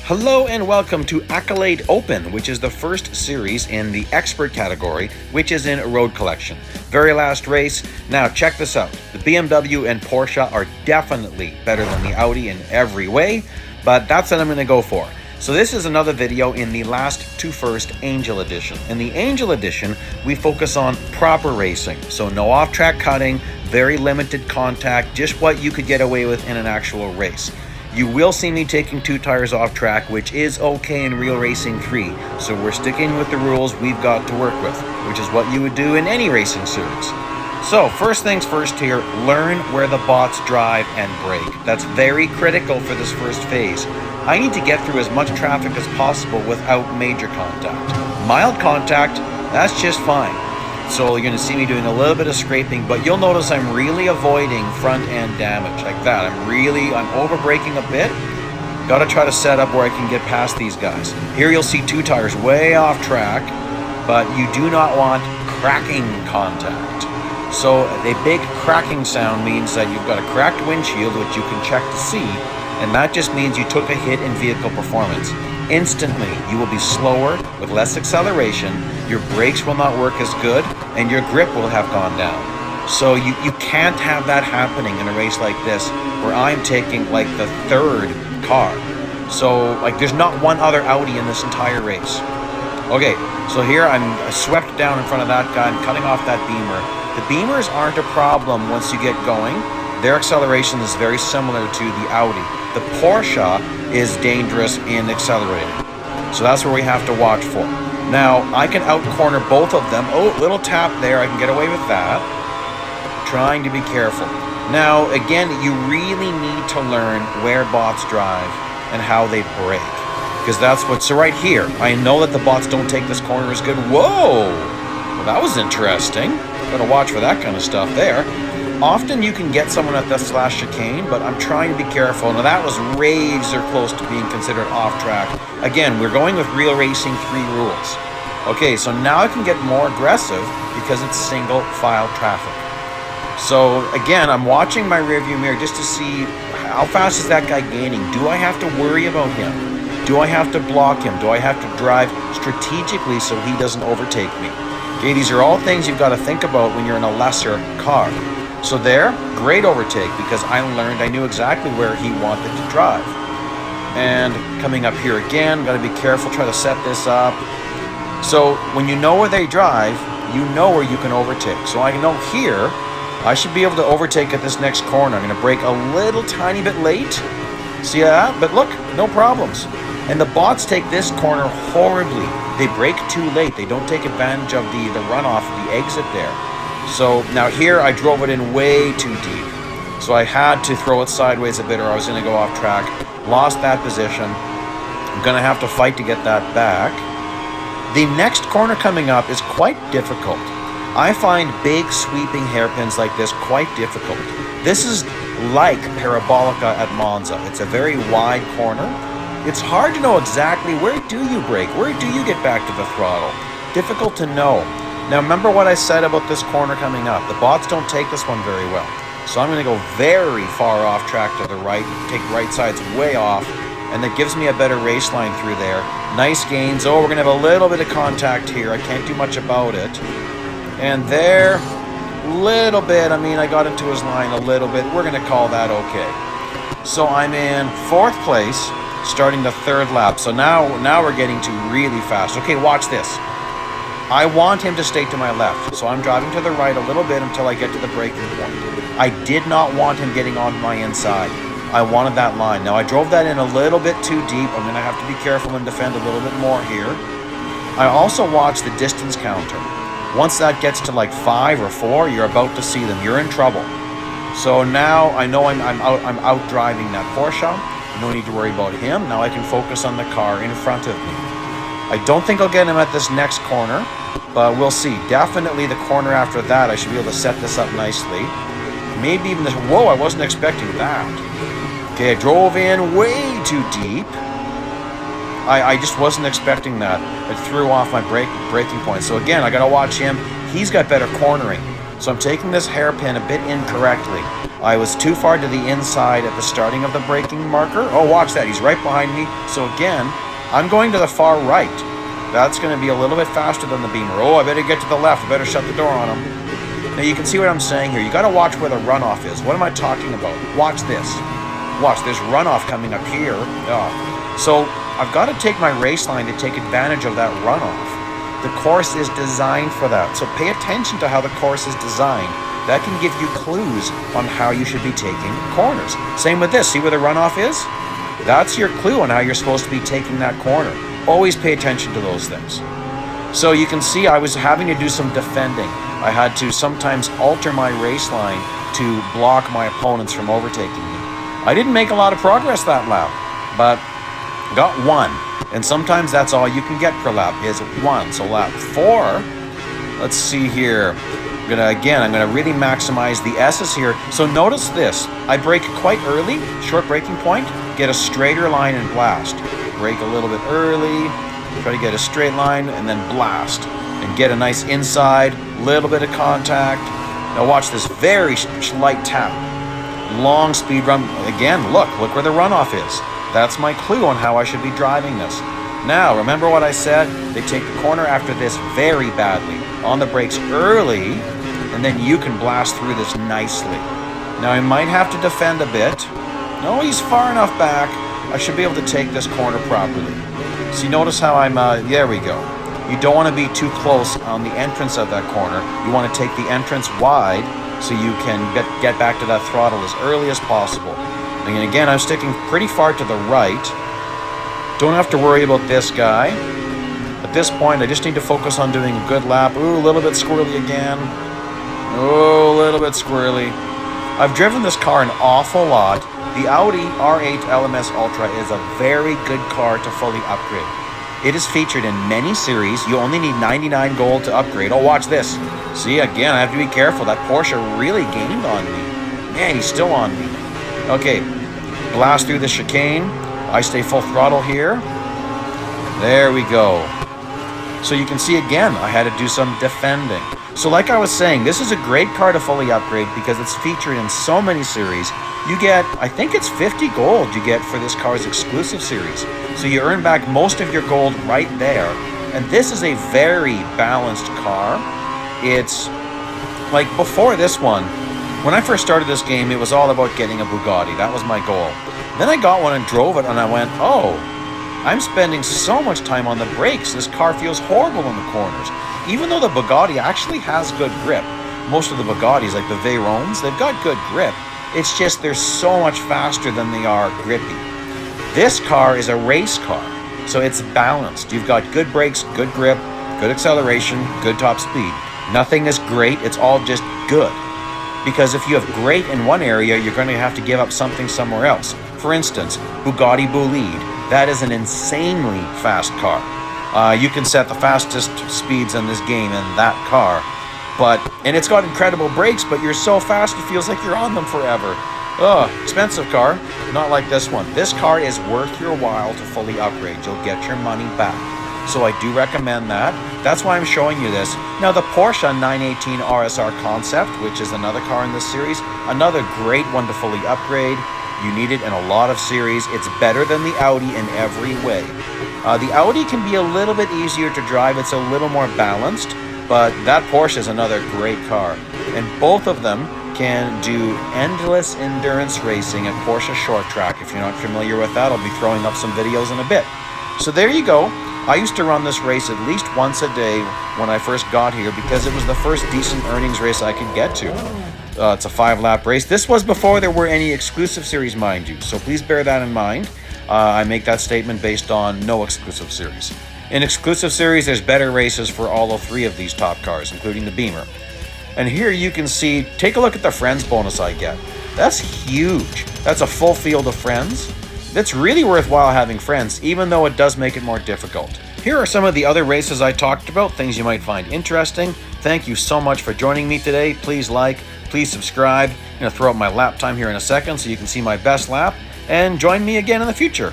Hello and welcome to Accolade Open, which is the first series in the expert category, which is in road collection. Very last race. Now check this out. The BMW and Porsche are definitely better than the Audi in every way, but that's what I'm going to go for. So this is another video in the last to first Angel Edition. In the Angel Edition, we focus on proper racing. So no off-track cutting, very limited contact, just what you could get away with in an actual race. You will see me taking 2 tires off track, which is okay in Real Racing 3. So we're sticking with the rules we've got to work with, which is what you would do in any racing series. So first things first here, learn where the bots drive and brake. That's very critical for this first phase. I need to get through as much traffic as possible without major contact. Mild contact, that's just fine. So you're going to see me doing a little bit of scraping, but you'll notice I'm really avoiding front end damage like that. I'm over braking a bit. Got to try to set up where I can get past these guys. Here you'll see 2 tires way off track, but you do not want cracking contact. So a big cracking sound means that you've got a cracked windshield, which you can check to see, and that just means you took a hit in vehicle performance. Instantly, you will be slower with less acceleration, your brakes will not work as good, and your grip will have gone down. So you can't have that happening in a race like this where I'm taking like the 3rd car. So like there's not one other Audi in this entire race. Okay, so here I swept down in front of that guy, I'm cutting off that Beamer. The Beamers aren't a problem once you get going. Their acceleration is very similar to the Audi. The Porsche is dangerous in accelerating. So that's where we have to watch for. Now, I can out-corner both of them. Oh, little tap there. I can get away with that. Trying to be careful. Now, again, you really need to learn where bots drive and how they brake. Because that's what... So right here, I know that the bots don't take this corner as good. Whoa! Well, that was interesting. Gotta watch for that kind of stuff there. Often you can get someone at the slash chicane, but I'm trying to be careful. Now that was razor close to being considered off track. Again, we're going with Real Racing 3 rules. Okay, so now I can get more aggressive because it's single file traffic. So again, I'm watching my rearview mirror just to see how fast is that guy gaining. Do I have to worry about him? Do I have to block him? Do I have to drive strategically so he doesn't overtake me? Okay, these are all things you've got to think about when you're in a lesser car. So there, great overtake because I knew exactly where he wanted to drive. And coming up here again, got to be careful, try to set this up. So when you know where they drive, you know where you can overtake. So I know here, I should be able to overtake at this next corner. I'm going to brake a little tiny bit late. See that? But look, no problems. And the bots take this corner horribly. They brake too late. They don't take advantage of the runoff, the exit there. So now here I drove it in way too deep. So I had to throw it sideways a bit or I was going to go off track. Lost that position. I'm going to have to fight to get that back. The next corner coming up is quite difficult. I find big sweeping hairpins like this quite difficult. This is like Parabolica at Monza. It's a very wide corner. It's hard to know exactly where do you brake? Where do you get back to the throttle? Difficult to know. Now remember what I said about this corner coming up. The bots don't take this one very well. So I'm going to go very far off track to the right, take right sides way off, and that gives me a better race line through there. Nice gains. Oh, we're going to have a little bit of contact here. I can't do much about it. And there, little bit. I mean, I got into his line a little bit. We're going to call that okay. So I'm in 4th place, starting the 3rd lap. So now we're getting to really fast. Okay, watch this. I want him to stay to my left, so I'm driving to the right a little bit until I get to the braking point. I did not want him getting on my inside. I wanted that line. Now I drove that in a little bit too deep. I'm going to have to be careful and defend a little bit more here. I also watch the distance counter. Once that gets to like 5 or 4, you're about to see them. You're in trouble. So now I know I'm out driving that Porsche. No need to worry about him. Now I can focus on the car in front of me. I don't think I'll get him at this next corner, but we'll see. Definitely the corner after that, I should be able to set this up nicely. Maybe even this... Whoa, I wasn't expecting that. Okay, I drove in way too deep. I just wasn't expecting that. It threw off my braking point. So again, I got to watch him. He's got better cornering. So I'm taking this hairpin a bit incorrectly. I was too far to the inside at the starting of the braking marker. Oh, watch that. He's right behind me. So again, I'm going to the far right. That's going to be a little bit faster than the Beamer. Oh, I better get to the left. I better shut the door on him. Now you can see what I'm saying here. You got to watch where the runoff is. What am I talking about? Watch this. Watch, there's runoff coming up here. So I've got to take my race line to take advantage of that runoff. The course is designed for that. So pay attention to how the course is designed. That can give you clues on how you should be taking corners. Same with this. See where the runoff is? That's your clue on how you're supposed to be taking that corner. Always pay attention to those things. So you can see I was having to do some defending. I had to sometimes alter my race line to block my opponents from overtaking me. I didn't make a lot of progress that lap, but got one. And sometimes that's all you can get per lap is one. So lap 4, let's see here. I'm gonna really maximize the S's here. So notice this. I brake quite early, short braking point, get a straighter line and blast. Brake a little bit early, try to get a straight line and then blast. And get a nice inside, little bit of contact. Now watch this very light tap. Long speed run. Again, look where the runoff is. That's my clue on how I should be driving this. Now, remember what I said? They take the corner after this very badly. On the brakes early, and then you can blast through this nicely. Now, I might have to defend a bit. No, he's far enough back. I should be able to take this corner properly. See, notice how I'm, there we go. You don't want to be too close on the entrance of that corner. You want to take the entrance wide so you can get back to that throttle as early as possible. And again, I'm sticking pretty far to the right. Don't have to worry about this guy. At this point, I just need to focus on doing a good lap. Ooh, a little bit squirrely again. Oh, a little bit squirrely. I've driven this car an awful lot. The Audi R8 LMS Ultra is a very good car to fully upgrade. It is featured in many series. You only need 99 gold to upgrade. Oh, watch this. See, again, I have to be careful. That Porsche really gained on me. Man, he's still on me. Okay, blast through the chicane. I stay full throttle here. There we go. So you can see again, I had to do some defending. So like I was saying, this is a great car to fully upgrade because it's featured in so many series. You get, I think it's 50 gold you get for this car's exclusive series. So you earn back most of your gold right there. And this is a very balanced car. It's like before this one, when I first started this game, it was all about getting a Bugatti. That was my goal. Then I got one and drove it and I went, oh, I'm spending so much time on the brakes. This car feels horrible in the corners. Even though the Bugatti actually has good grip. Most of the Bugattis, like the Veyrons, they've got good grip. It's just they're so much faster than they are grippy. This car is a race car, so it's balanced. You've got good brakes, good grip, good acceleration, good top speed. Nothing is great, it's all just good. Because if you have great in one area, you're going to have to give up something somewhere else. For instance, Bugatti Bolide. That is an insanely fast car. You can set the fastest speeds in this game in that car. And it's got incredible brakes, but you're so fast it feels like you're on them forever. Expensive car, not like this one. This car is worth your while to fully upgrade. You'll get your money back. So I do recommend that. That's why I'm showing you this. Now the Porsche 918 RSR Concept, which is another car in this series, another great one to fully upgrade. You need it in a lot of series. It's better than the Audi in every way. The Audi can be a little bit easier to drive. It's a little more balanced, but that Porsche is another great car. And both of them can do endless endurance racing at Porsche Short Track. If you're not familiar with that, I'll be throwing up some videos in a bit. So there you go. I used to run this race at least once a day when I first got here because it was the first decent earnings race I could get to. It's a 5-lap race. This was before there were any exclusive series, mind you, so please bear that in mind. I make that statement based on no exclusive series. In exclusive series, there's better races for all 3 of these top cars, including the Beamer. And here you can see, take a look at the friends bonus I get. That's huge. That's a full field of friends. It's really worthwhile having friends, even though it does make it more difficult. Here are some of the other races I talked about, things you might find interesting. Thank you so much for joining me today. Please like, please subscribe. I'm going to throw up my lap time here in a second so you can see my best lap. And join me again in the future.